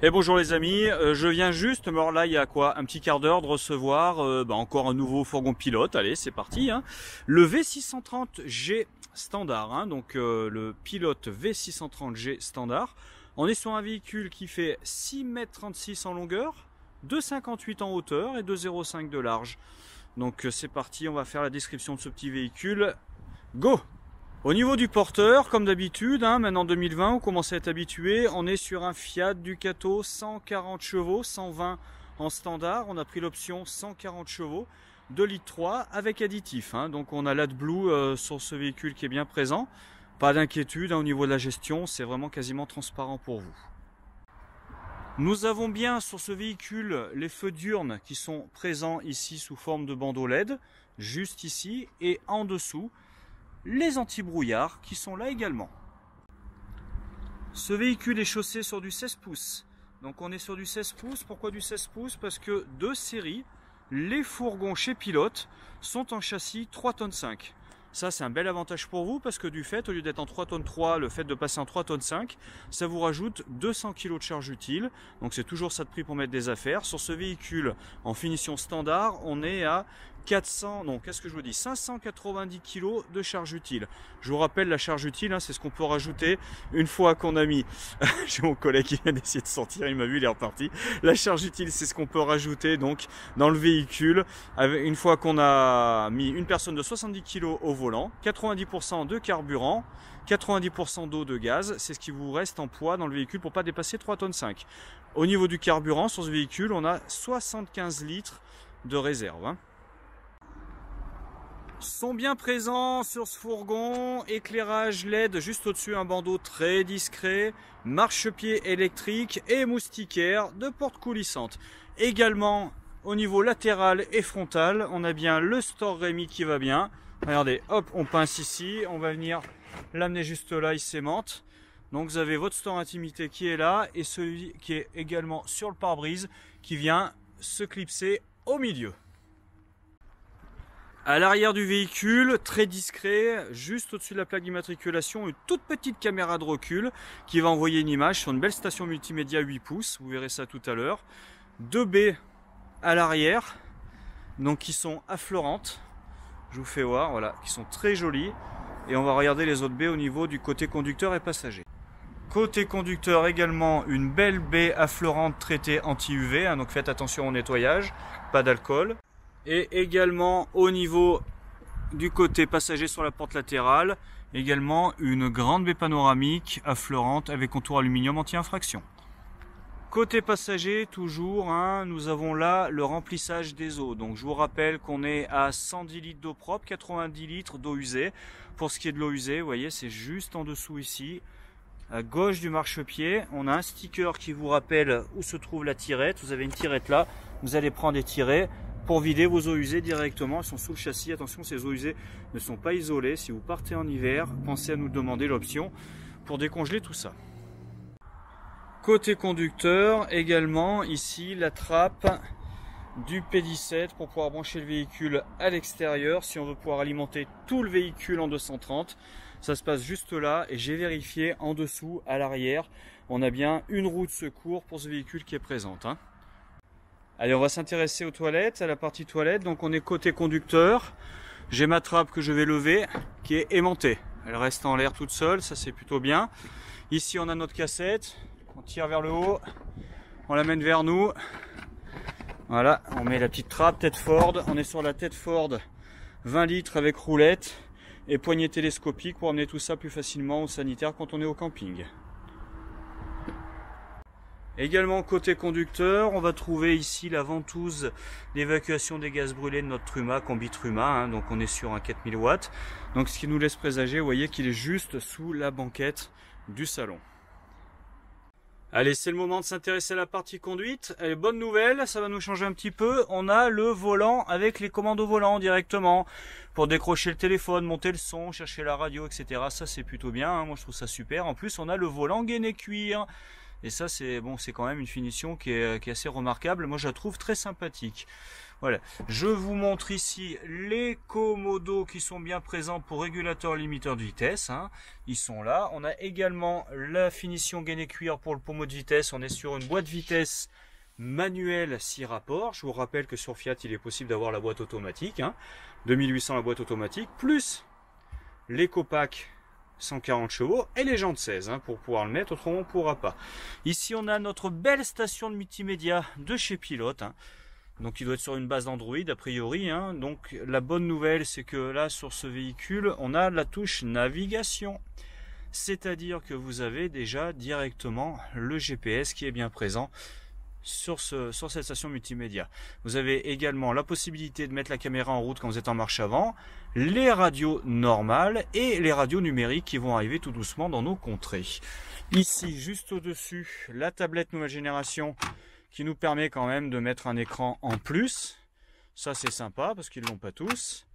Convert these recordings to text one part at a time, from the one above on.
Et bonjour les amis, je viens juste, alors là il y a quoi, un petit quart d'heure de recevoir encore un nouveau fourgon pilote. Allez, c'est parti, hein. Le V630G standard, hein, donc le pilote V630G standard. On est sur un véhicule qui fait 6,36 m en longueur, 2,58 m en hauteur et 2,05 m de large. Donc c'est parti, on va faire la description de ce petit véhicule. Go! Au niveau du porteur, comme d'habitude, hein, maintenant 2020, on commence à être habitué. On est sur un Fiat Ducato 140 chevaux, 120 en standard. On a pris l'option 140 chevaux, 2,3 litres avec additif. Hein. Donc on a l'AdBlue sur ce véhicule qui est bien présent. Pas d'inquiétude hein, au niveau de la gestion, c'est vraiment quasiment transparent pour vous. Nous avons bien sur ce véhicule les feux diurnes qui sont présents ici sous forme de bandeau LED, juste ici, et en dessous les anti-brouillards qui sont là également. Ce véhicule est chaussé sur du 16 pouces. Donc on est sur du 16 pouces. Pourquoi du 16 pouces? Parce que de série, les fourgons chez Pilote sont en châssis 3,5 tonnes. Ça c'est un bel avantage pour vous parce que du fait, au lieu d'être en 3,3 tonnes, le fait de passer en 3,5 tonnes, ça vous rajoute 200 kg de charge utile. Donc c'est toujours ça de prix pour mettre des affaires. Sur ce véhicule en finition standard, on est à 590 kg de charge utile. Je vous rappelle, la charge utile, hein, c'est ce qu'on peut rajouter une fois qu'on a mis... J'ai mon collègue qui vient d'essayer de sortir, il m'a vu, il est reparti. La charge utile, c'est ce qu'on peut rajouter donc dans le véhicule une fois qu'on a mis une personne de 70 kg au volant, 90% de carburant, 90% d'eau, de gaz. C'est ce qui vous reste en poids dans le véhicule pour pas dépasser 3,5 tonnes. Au niveau du carburant, sur ce véhicule, on a 75 litres de réserve. Hein. Sont bien présents sur ce fourgon, éclairage LED juste au-dessus, un bandeau très discret, marchepied électrique et moustiquaire de porte coulissante. Également au niveau latéral et frontal, on a bien le store Rémi qui va bien. Regardez, hop, on pince ici, on va venir l'amener juste là, il s'aimante. Donc vous avez votre store intimité qui est là et celui qui est également sur le pare-brise qui vient se clipser au milieu. À l'arrière du véhicule, très discret, juste au-dessus de la plaque d'immatriculation, une toute petite caméra de recul qui va envoyer une image sur une belle station multimédia 8 pouces, vous verrez ça tout à l'heure. 2 baies à l'arrière, donc qui sont affleurantes, je vous fais voir, voilà, qui sont très jolies. Et on va regarder les autres baies au niveau du côté conducteur et passager. Côté conducteur également, une belle baie affleurante traitée anti-UV, hein, donc faites attention au nettoyage, pas d'alcool. Et également au niveau du côté passager sur la porte latérale, également une grande baie panoramique affleurante avec contour aluminium anti-infraction. Côté passager, toujours, hein, nous avons là le remplissage des eaux. Donc je vous rappelle qu'on est à 110 litres d'eau propre, 90 litres d'eau usée. Pour ce qui est de l'eau usée, vous voyez, c'est juste en dessous ici. À gauche du marchepied, on a un sticker qui vous rappelle où se trouve la tirette. Vous avez une tirette là, vous allez prendre des tirets pour vider vos eaux usées directement. Elles sont sous le châssis. Attention, ces eaux usées ne sont pas isolées. Si vous partez en hiver, pensez à nous demander l'option pour décongeler tout ça. Côté conducteur, également ici la trappe du P17 pour pouvoir brancher le véhicule à l'extérieur. Si on veut pouvoir alimenter tout le véhicule en 230, ça se passe juste là. Et j'ai vérifié en dessous, à l'arrière, on a bien une roue de secours pour ce véhicule qui est présente. Hein. Allez, on va s'intéresser aux toilettes, à la partie toilette. Donc on est côté conducteur. J'ai ma trappe que je vais lever, qui est aimantée. Elle reste en l'air toute seule, ça c'est plutôt bien. Ici on a notre cassette. On tire vers le haut, on l'amène vers nous. Voilà, on met la petite trappe tête Ford. On est sur la tête Ford 20 litres avec roulette et poignée télescopique pour amener tout ça plus facilement au sanitaire quand on est au camping. Également côté conducteur, on va trouver ici la ventouse d'évacuation des gaz brûlés de notre Truma, combi Truma, hein, donc on est sur un 4000 watts. Donc ce qui nous laisse présager, vous voyez qu'il est juste sous la banquette du salon. Allez, c'est le moment de s'intéresser à la partie conduite. Allez, bonne nouvelle, ça va nous changer un petit peu. On a le volant avec les commandes au volant directement pour décrocher le téléphone, monter le son, chercher la radio, etc. Ça, c'est plutôt bien, hein. Moi, je trouve ça super. En plus, on a le volant gainé cuir. Et ça, c'est bon, c'est quand même une finition qui est assez remarquable. Moi, je la trouve très sympathique. Voilà. Je vous montre ici les commodos qui sont bien présents pour régulateur limiteur de vitesse. Hein. Ils sont là. On a également la finition gaine et cuir pour le pommeau de vitesse. On est sur une boîte vitesse manuelle 6 rapports. Je vous rappelle que sur Fiat, il est possible d'avoir la boîte automatique. Hein. 2800 la boîte automatique, plus l'éco-pack 140 chevaux et les jantes 16 hein, pour pouvoir le mettre, autrement on ne pourra pas. Ici on a notre belle station de multimédia de chez Pilote. Hein. Donc il doit être sur une base d'Android a priori. Hein. Donc la bonne nouvelle c'est que là sur ce véhicule on a la touche navigation. C'est-à-dire que vous avez déjà directement le GPS qui est bien présent sur cette station multimédia. Vous avez également la possibilité de mettre la caméra en route quand vous êtes en marche avant, les radios normales et les radios numériques qui vont arriver tout doucement dans nos contrées. Ici, juste au-dessus, la tablette nouvelle génération qui nous permet quand même de mettre un écran en plus. Ça c'est sympa parce qu'ils ne l'ont pas tous.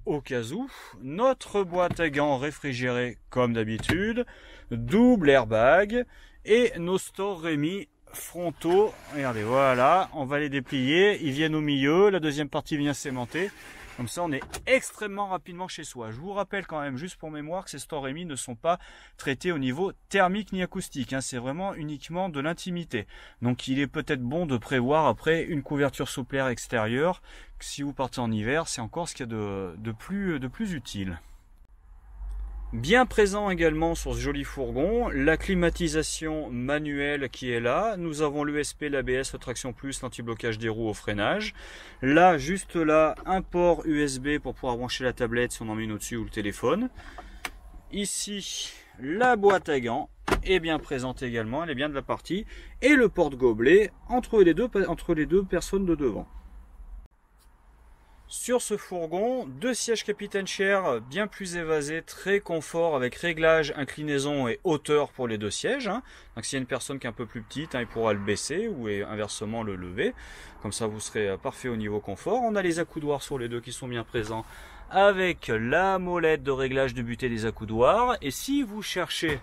Au cas où, notre boîte à gants réfrigérée comme d'habitude, double airbag et nos stores Rémi frontaux. Regardez, voilà, on va les déplier, ils viennent au milieu, la deuxième partie vient s'aimanter. Comme ça, on est extrêmement rapidement chez soi. Je vous rappelle quand même, juste pour mémoire, que ces stores Rémi ne sont pas traités au niveau thermique ni acoustique. Hein. C'est vraiment uniquement de l'intimité. Donc, il est peut-être bon de prévoir après une couverture souple extérieure. Si vous partez en hiver, c'est encore ce qu'il y a de plus utile. Bien présent également sur ce joli fourgon, la climatisation manuelle qui est là. Nous avons l'ESP, l'ABS, le traction plus, l'anti-blocage des roues au freinage. Là, juste là, un port USB pour pouvoir brancher la tablette si on en met une au-dessus ou le téléphone. Ici, la boîte à gants est bien présente également, elle est bien de la partie. Et le porte-gobelet entre les deux personnes de devant. Sur ce fourgon, 2 sièges Capitaine Chair bien plus évasés, très confort avec réglage, inclinaison et hauteur pour les 2 sièges. Hein. Donc s'il y a une personne qui est un peu plus petite, hein, il pourra le baisser ou inversement le lever. Comme ça vous serez parfait au niveau confort. On a les accoudoirs sur les deux qui sont bien présents avec la molette de réglage de butée des accoudoirs. Et si vous cherchez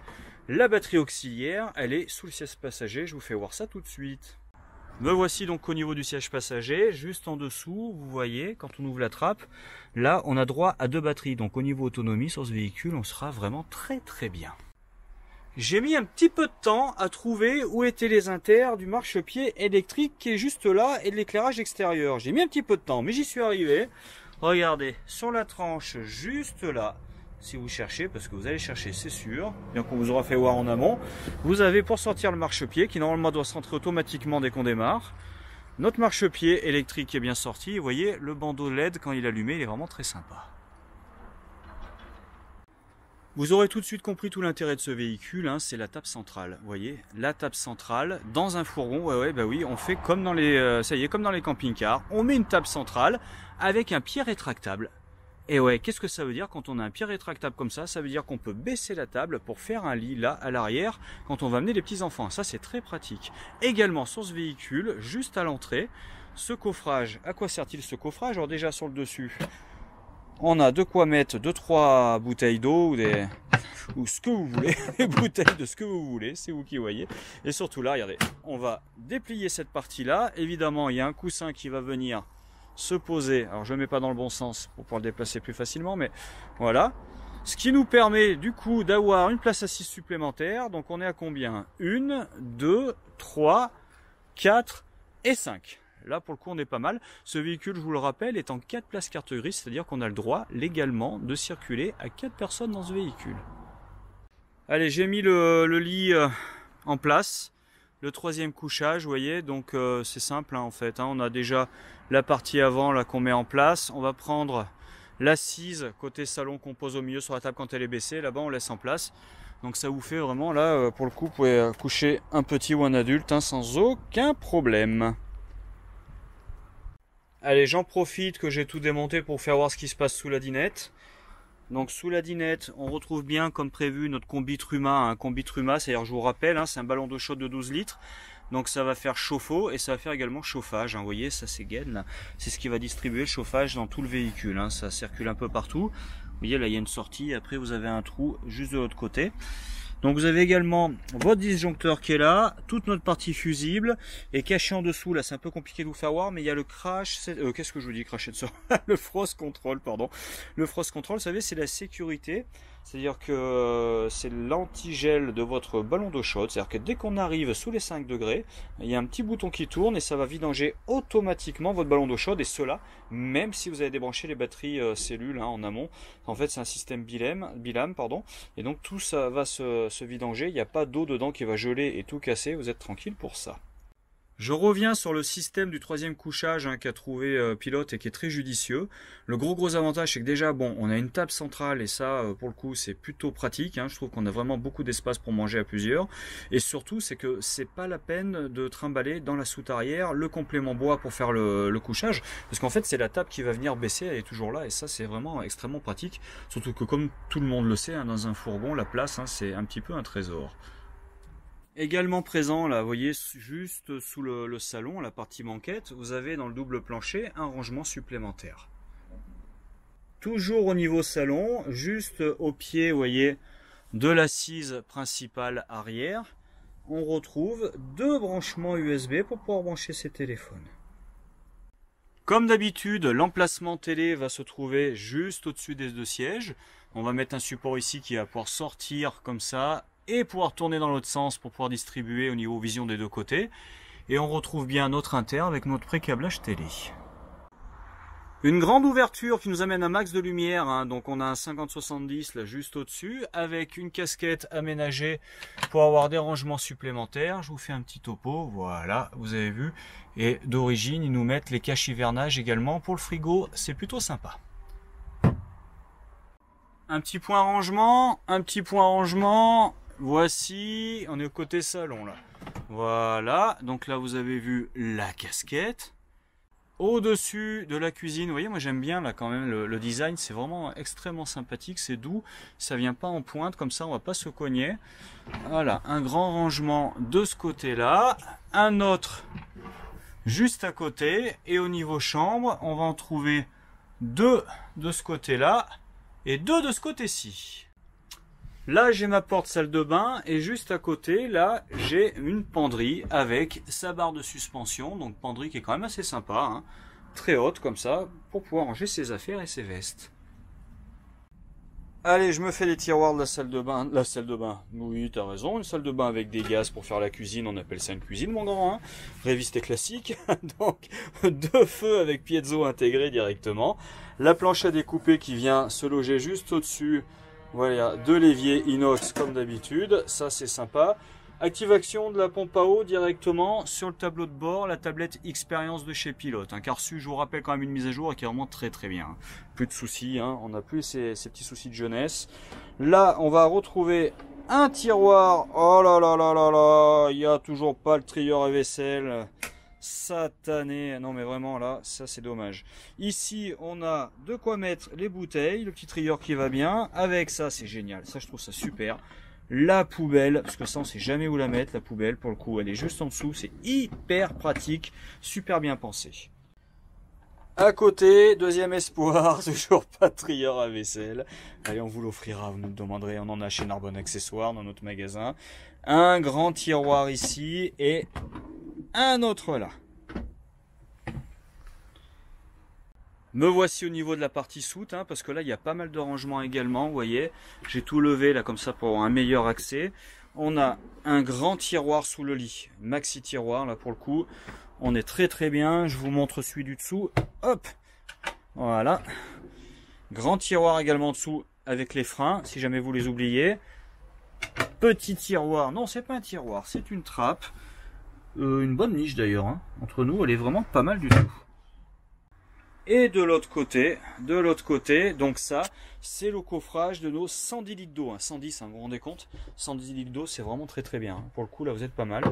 la batterie auxiliaire, elle est sous le siège passager. Je vous fais voir ça tout de suite. Me voici donc au niveau du siège passager, juste en dessous, vous voyez, quand on ouvre la trappe, là on a droit à 2 batteries, donc au niveau autonomie sur ce véhicule, on sera vraiment très bien. J'ai mis un petit peu de temps à trouver où étaient les inters du marchepied électrique qui est juste là et de l'éclairage extérieur. J'ai mis un petit peu de temps, mais j'y suis arrivé. Regardez, sur la tranche juste là, si vous cherchez, parce que vous allez chercher, c'est sûr, bien qu'on vous aura fait voir en amont, vous avez pour sortir le marchepied qui normalement doit se rentrer automatiquement dès qu'on démarre. Notre marchepied électrique est bien sorti. Vous voyez, le bandeau LED quand il est allumé, il est vraiment très sympa. Vous aurez tout de suite compris tout l'intérêt de ce véhicule, hein, c'est la table centrale. Vous voyez, la table centrale dans un fourgon. Bah oui, on fait comme dans les, ça y est, comme dans les camping-cars. On met une table centrale avec un pied rétractable. Et ouais, qu'est-ce que ça veut dire quand on a un pied rétractable comme ça? Ça veut dire qu'on peut baisser la table pour faire un lit là à l'arrière quand on va amener les petits enfants. Ça c'est très pratique. Également sur ce véhicule, juste à l'entrée, ce coffrage. À quoi sert-il ce coffrage? Alors déjà sur le dessus, on a de quoi mettre 2-3 bouteilles d'eau ou ce que vous voulez, les bouteilles de ce que vous voulez, c'est vous qui voyez. Et surtout là, regardez, on va déplier cette partie-là. Évidemment, il y a un coussin qui va venir se poser, alors je ne mets pas dans le bon sens pour pouvoir le déplacer plus facilement, mais voilà, ce qui nous permet du coup d'avoir une place assise supplémentaire. Donc on est à combien? 1, 2, 3, 4 et 5. Là pour le coup on est pas mal. Ce véhicule, je vous le rappelle, est en 4 places carte grise, c'est-à-dire qu'on a le droit légalement de circuler à 4 personnes dans ce véhicule. Allez, j'ai mis le lit en place. Le 3e couchage, vous voyez, donc c'est simple hein, en fait. Hein, on a déjà la partie avant là qu'on met en place. On va prendre l'assise côté salon qu'on pose au milieu sur la table quand elle est baissée. Là-bas, on laisse en place. Donc ça vous fait vraiment là, pour le coup, vous pouvez coucher un petit ou un adulte hein, sans aucun problème. Allez, j'en profite que j'ai tout démonté pour faire voir ce qui se passe sous la dinette. Donc sous la dinette, on retrouve bien comme prévu notre combi Truma. Un combi Truma, c'est-à-dire je vous rappelle, hein, c'est un ballon d'eau chaude de 12 litres. Donc ça va faire chauffe-eau et ça va faire également chauffage. Hein, vous voyez, ça c'est gaine. C'est ce qui va distribuer le chauffage dans tout le véhicule. Hein, ça circule un peu partout. Vous voyez, là il y a une sortie. Après vous avez un trou juste de l'autre côté. Donc vous avez également votre disjoncteur qui est là, toute notre partie fusible, et caché en dessous, là c'est un peu compliqué de vous faire voir, mais il y a le crash, qu'est-ce que je vous dis, crash de le frost control, pardon. Le frost control, vous savez, c'est la sécurité, c'est-à-dire que c'est l'antigel de votre ballon d'eau chaude, c'est-à-dire que dès qu'on arrive sous les 5 degrés, il y a un petit bouton qui tourne et ça va vidanger automatiquement votre ballon d'eau chaude, et cela, même si vous avez débranché les batteries cellules en amont. En fait, c'est un système bilame, pardon, et donc tout ça va se vidanger, il n'y a pas d'eau dedans qui va geler et tout casser, vous êtes tranquille pour ça. Je reviens sur le système du troisième couchage qu'a trouvé Pilote et qui est très judicieux. Le gros avantage, c'est que déjà, bon, on a une table centrale et ça, pour le coup, c'est plutôt pratique. Je trouve qu'on a vraiment beaucoup d'espace pour manger à plusieurs. Et surtout, c'est que c'est pas la peine de trimballer dans la soute arrière le complément bois pour faire le couchage. Parce qu'en fait, c'est la table qui va venir baisser, elle est toujours là. Et ça, c'est vraiment extrêmement pratique. Surtout que comme tout le monde le sait, dans un fourgon, la place, c'est un petit peu un trésor. Également présent, là, vous voyez, juste sous le salon, la partie banquette, vous avez dans le double plancher un rangement supplémentaire. Toujours au niveau salon, juste au pied, vous voyez, de l'assise principale arrière, on retrouve deux branchements USB pour pouvoir brancher ses téléphones. Comme d'habitude, l'emplacement télé va se trouver juste au-dessus des deux sièges. On va mettre un support ici qui va pouvoir sortir comme ça et pouvoir tourner dans l'autre sens pour pouvoir distribuer au niveau vision des deux côtés. Et on retrouve bien notre inter avec notre pré-câblage télé. Une grande ouverture qui nous amène un max de lumière, donc on a un 50-70 là juste au-dessus, avec une casquette aménagée pour avoir des rangements supplémentaires. Je vous fais un petit topo, voilà, vous avez vu. Et d'origine, ils nous mettent les caches hivernage également pour le frigo, c'est plutôt sympa. Un petit point rangement, voici, on est au côté salon là. Voilà, donc là vous avez vu la casquette. Au-dessus de la cuisine, vous voyez, moi j'aime bien là quand même le design, c'est vraiment extrêmement sympathique, c'est doux, ça vient pas en pointe, comme ça on va pas se cogner. Voilà, un grand rangement de ce côté-là, un autre juste à côté, et au niveau chambre, on va en trouver deux de ce côté-là et deux de ce côté-ci. Là, j'ai ma porte salle de bain et juste à côté, là, j'ai une penderie avec sa barre de suspension. Donc, penderie qui est quand même assez sympa, très haute comme ça, pour pouvoir ranger ses affaires et ses vestes. Allez, je me fais les tiroirs de la salle de bain. La salle de bain, oui, t'as raison. Une salle de bain avec des gaz pour faire la cuisine, on appelle ça une cuisine, mon grand. Révisté classique. Donc, deux feux avec piezo intégrés directement. La planche à découper qui vient se loger juste au-dessus. Voilà, deux leviers inox comme d'habitude, ça c'est sympa. Activation de la pompe à eau directement sur le tableau de bord, la tablette Expérience de chez Pilote. Car je vous rappelle quand même une mise à jour qui est vraiment très bien. Plus de soucis, on n'a plus ces petits soucis de jeunesse. Là, on va retrouver un tiroir. Oh là là là là là, il n'y a toujours pas le trieur à vaisselle. Satané, non mais vraiment là, ça c'est dommage. Ici on a de quoi mettre les bouteilles, le petit trieur qui va bien, avec ça c'est génial, ça je trouve ça super. La poubelle, parce que ça on sait jamais où la mettre, la poubelle pour le coup elle est juste en dessous, c'est hyper pratique, super bien pensé. À côté, deuxième espoir, toujours pas de trieur à vaisselle. Allez, on vous l'offrira, vous nous le demanderez, on en a chez Narbonne Accessoires dans notre magasin. Un grand tiroir ici et un autre là. Me voici au niveau de la partie soute, parce que là il y a pas mal de rangements également, vous voyez. J'ai tout levé là comme ça pour avoir un meilleur accès. On a un grand tiroir sous le lit, maxi tiroir là pour le coup. On est très bien, je vous montre celui du dessous. Hop, voilà. Grand tiroir également dessous avec les freins, si jamais vous les oubliez. Petit tiroir, non c'est pas un tiroir, c'est une trappe. Une bonne niche d'ailleurs, entre nous elle est vraiment pas mal du tout. Et de l'autre côté, donc ça c'est le coffrage de nos 110 litres d'eau, 110 vous vous rendez compte, 110 litres d'eau c'est vraiment très bien, pour le coup là vous êtes pas mal.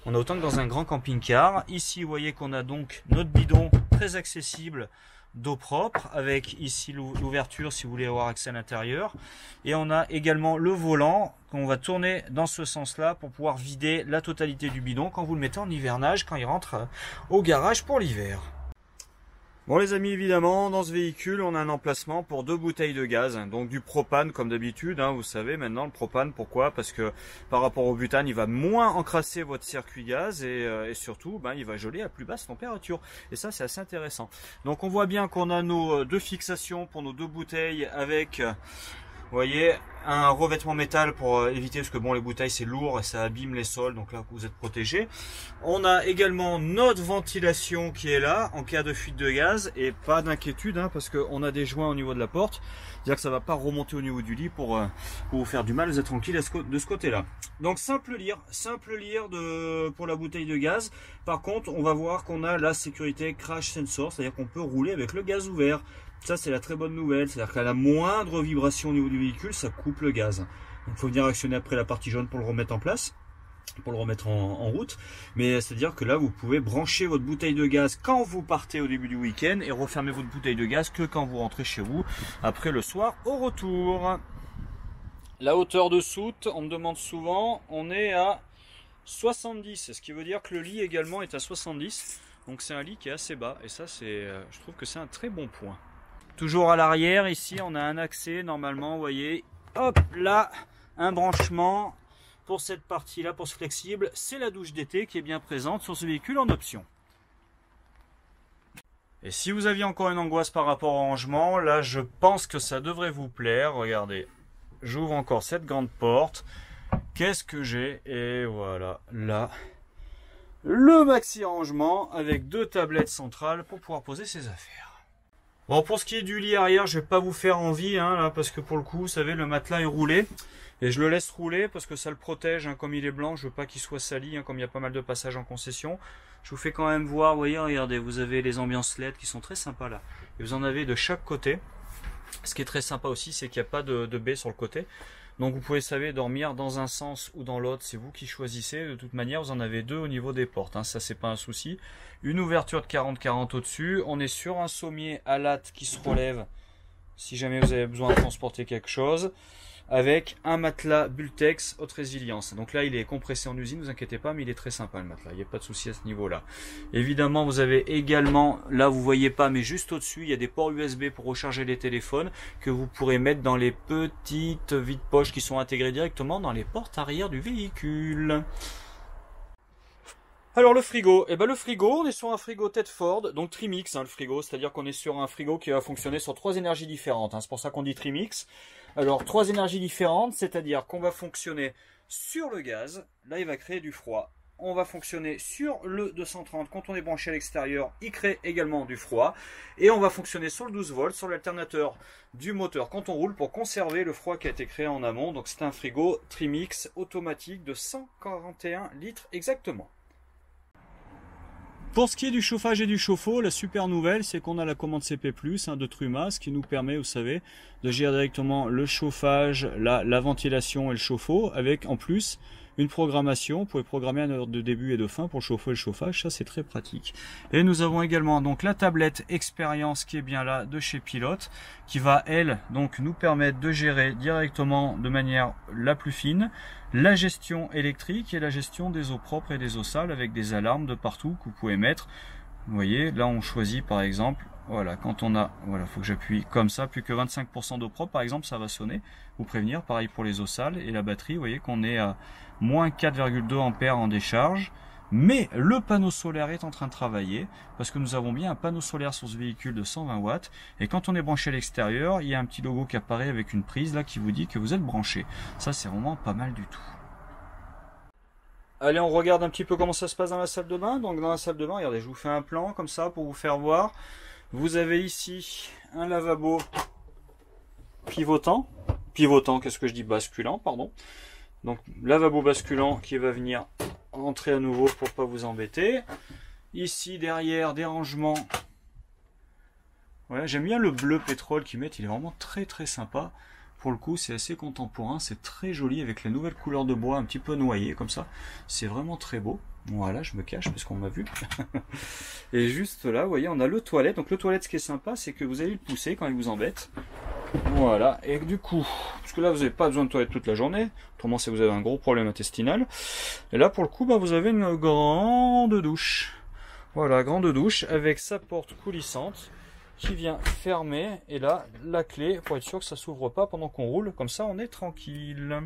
On a autant que dans un grand camping-car. Ici vous voyez qu'on a donc notre bidon très accessible d'eau propre, avec ici l'ouverture si vous voulez avoir accès à l'intérieur, et on a également le volant qu'on va tourner dans ce sens là pour pouvoir vider la totalité du bidon quand vous le mettez en hivernage, quand il rentre au garage pour l'hiver. Bon les amis, évidemment, dans ce véhicule, on a un emplacement pour 2 bouteilles de gaz, donc du propane comme d'habitude, hein, vous savez maintenant le propane, pourquoi? Parce que par rapport au butane, il va moins encrasser votre circuit gaz et surtout, il va geler à plus basse température. Et ça, c'est assez intéressant. Donc on voit bien qu'on a nos 2 fixations pour nos 2 bouteilles avec... Vous voyez, un revêtement métal pour éviter, parce que bon, les bouteilles c'est lourd et ça abîme les sols, donc là vous êtes protégé. On a également notre ventilation qui est là en cas de fuite de gaz, et pas d'inquiétude parce qu'on a des joints au niveau de la porte, c'est-à-dire que ça va pas remonter au niveau du lit pour vous faire du mal, vous êtes tranquille de ce côté-là. Donc simple lire pour la bouteille de gaz. Par contre, on va voir qu'on a la sécurité crash sensor, c'est-à-dire qu'on peut rouler avec le gaz ouvert. Ça, c'est la très bonne nouvelle, c'est-à-dire qu'à la moindre vibration au niveau du véhicule, ça coupe le gaz. Il faut venir actionner après la partie jaune pour le remettre en place, pour le remettre en route. Mais c'est-à-dire que là, vous pouvez brancher votre bouteille de gaz quand vous partez au début du week-end et refermer votre bouteille de gaz que quand vous rentrez chez vous, après le soir au retour. La hauteur de soute, on me demande souvent, on est à 70, ce qui veut dire que le lit également est à 70. Donc c'est un lit qui est assez bas et ça, je trouve que c'est un très bon point. Toujours à l'arrière, ici, on a un accès, normalement, vous voyez, hop, là, un branchement pour cette partie-là, pour ce flexible. C'est la douche d'été qui est bien présente sur ce véhicule en option. Et si vous aviez encore une angoisse par rapport au rangement, là, je pense que ça devrait vous plaire. Regardez, j'ouvre encore cette grande porte. Qu'est-ce que j'ai? Et voilà, là, le maxi rangement avec 2 tablettes centrales pour pouvoir poser ses affaires. Bon, pour ce qui est du lit arrière, je vais pas vous faire envie, là, parce que pour le coup, vous savez, le matelas est roulé. Et je le laisse rouler parce que ça le protège, comme il est blanc, je veux pas qu'il soit sali, comme il y a pas mal de passages en concession. Je vous fais quand même voir, vous voyez, regardez, vous avez les ambiances LED qui sont très sympas là. Et vous en avez de chaque côté. Ce qui est très sympa aussi, c'est qu'il n'y a pas de baie sur le côté. Donc vous pouvez, savez, dormir dans un sens ou dans l'autre, c'est vous qui choisissez. De toute manière, vous en avez 2 au niveau des portes, ça c'est pas un souci. Une ouverture de 40-40 au-dessus. On est sur un sommier à latte qui se relève si jamais vous avez besoin de transporter quelque chose. Avec un matelas Bultex haute résilience. Donc là, il est compressé en usine, ne vous inquiétez pas, mais il est très sympa le matelas. Il n'y a pas de souci à ce niveau-là. Évidemment, vous avez également, là vous voyez pas, mais juste au-dessus, il y a des ports USB pour recharger les téléphones que vous pourrez mettre dans les petites vides-poches qui sont intégrées directement dans les portes arrière du véhicule. Alors le frigo, le frigo, on est sur un frigo Tedford, donc Trimix, le frigo, c'est-à-dire qu'on est sur un frigo qui va fonctionner sur 3 énergies différentes, c'est pour ça qu'on dit Trimix. Alors 3 énergies différentes, c'est-à-dire qu'on va fonctionner sur le gaz, là il va créer du froid. On va fonctionner sur le 230, quand on est branché à l'extérieur, il crée également du froid. Et on va fonctionner sur le 12 volts, sur l'alternateur du moteur quand on roule pour conserver le froid qui a été créé en amont. Donc c'est un frigo Trimix automatique de 141 litres exactement. Pour ce qui est du chauffage et du chauffe-eau, la super nouvelle, c'est qu'on a la commande CP+, de Truma, ce qui nous permet, vous savez, de gérer directement le chauffage, la ventilation et le chauffe-eau, avec en plus une programmation. Vous pouvez programmer une heure de début et de fin pour le chauffe-eau et le chauffage, ça c'est très pratique. Et nous avons également donc la tablette Expérience qui est bien là de chez Pilote, qui va elle donc nous permettre de gérer directement de manière la plus fine la gestion électrique et la gestion des eaux propres et des eaux sales avec des alarmes de partout que vous pouvez mettre. Vous voyez, là on choisit par exemple, voilà, quand on a, voilà, faut que j'appuie comme ça, plus que 25% d'eau propre par exemple, ça va sonner, vous prévenir, pareil pour les eaux sales. Et la batterie, vous voyez qu'on est à moins 4,2 ampères en décharge. Mais le panneau solaire est en train de travailler parce que nous avons bien un panneau solaire sur ce véhicule de 120 watts et quand on est branché à l'extérieur, il y a un petit logo qui apparaît avec une prise là qui vous dit que vous êtes branché. Ça c'est vraiment pas mal du tout. Allez, on regarde un petit peu comment ça se passe dans la salle de bain. Donc dans la salle de bain, regardez, je vous fais un plan comme ça pour vous faire voir. Vous avez ici un lavabo pivotant. Pivotant, qu'est-ce que je dis? Basculant, pardon. Donc lavabo basculant qui va venir rentrer à nouveau pour pas vous embêter. Ici derrière des rangements. Voilà, j'aime bien le bleu pétrole qu'ils mettent, il est vraiment très très sympa. Pour le coup, c'est assez contemporain, c'est très joli avec la nouvelle couleur de bois un petit peu noyée comme ça. C'est vraiment très beau. Voilà, je me cache parce qu'on m'a vu. Et juste là, vous voyez, on a le toilette. Donc le toilette, ce qui est sympa, c'est que vous allez le pousser quand il vous embête. Voilà, et du coup, parce que là vous n'avez pas besoin de toilette toute la journée, autrement si vous avez un gros problème intestinal, et là pour le coup vous avez une grande douche, voilà, grande douche avec sa porte coulissante, qui vient fermer, et là la clé pour être sûr que ça s'ouvre pas pendant qu'on roule, comme ça on est tranquille.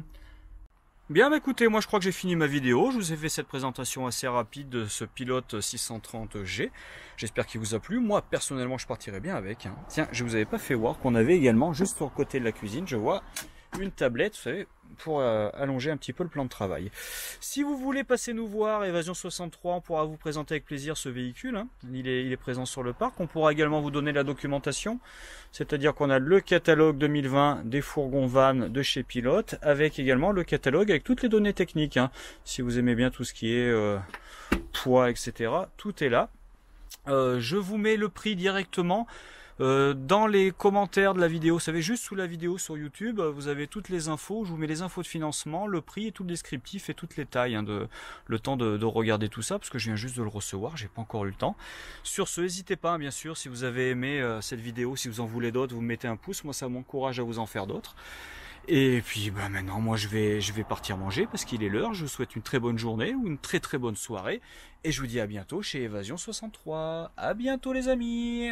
Bien, bah écoutez, moi je crois que j'ai fini ma vidéo. Je vous ai fait cette présentation assez rapide de ce pilote 630G. J'espère qu'il vous a plu. Moi, personnellement, je partirai bien avec. Hein. Tiens, je vous avais pas fait voir qu'on avait également, juste sur le côté de la cuisine, je vois une tablette, vous savez, pour allonger un petit peu le plan de travail. Si vous voulez passer nous voir, Évasion 63, on pourra vous présenter avec plaisir ce véhicule. Hein. Il est présent sur le parc. On pourra également vous donner la documentation. C'est-à-dire qu'on a le catalogue 2020 des fourgons van de chez Pilote, avec également le catalogue avec toutes les données techniques. Hein. Si vous aimez bien tout ce qui est poids, etc., tout est là. Je vous mets le prix directement dans les commentaires de la vidéo. Vous savez, juste sous la vidéo sur YouTube, vous avez toutes les infos. Je vous mets les infos de financement, le prix et tout le descriptif et toutes les tailles. Hein, le temps de regarder tout ça, parce que je viens juste de le recevoir, j'ai pas encore eu le temps. Sur ce, n'hésitez pas, bien sûr, si vous avez aimé cette vidéo, si vous en voulez d'autres, vous me mettez un pouce. Moi, ça m'encourage à vous en faire d'autres. Et puis bah maintenant, moi je vais partir manger parce qu'il est l'heure. Je vous souhaite une très bonne journée ou une très très bonne soirée. Et je vous dis à bientôt chez Évasion 63. À bientôt les amis.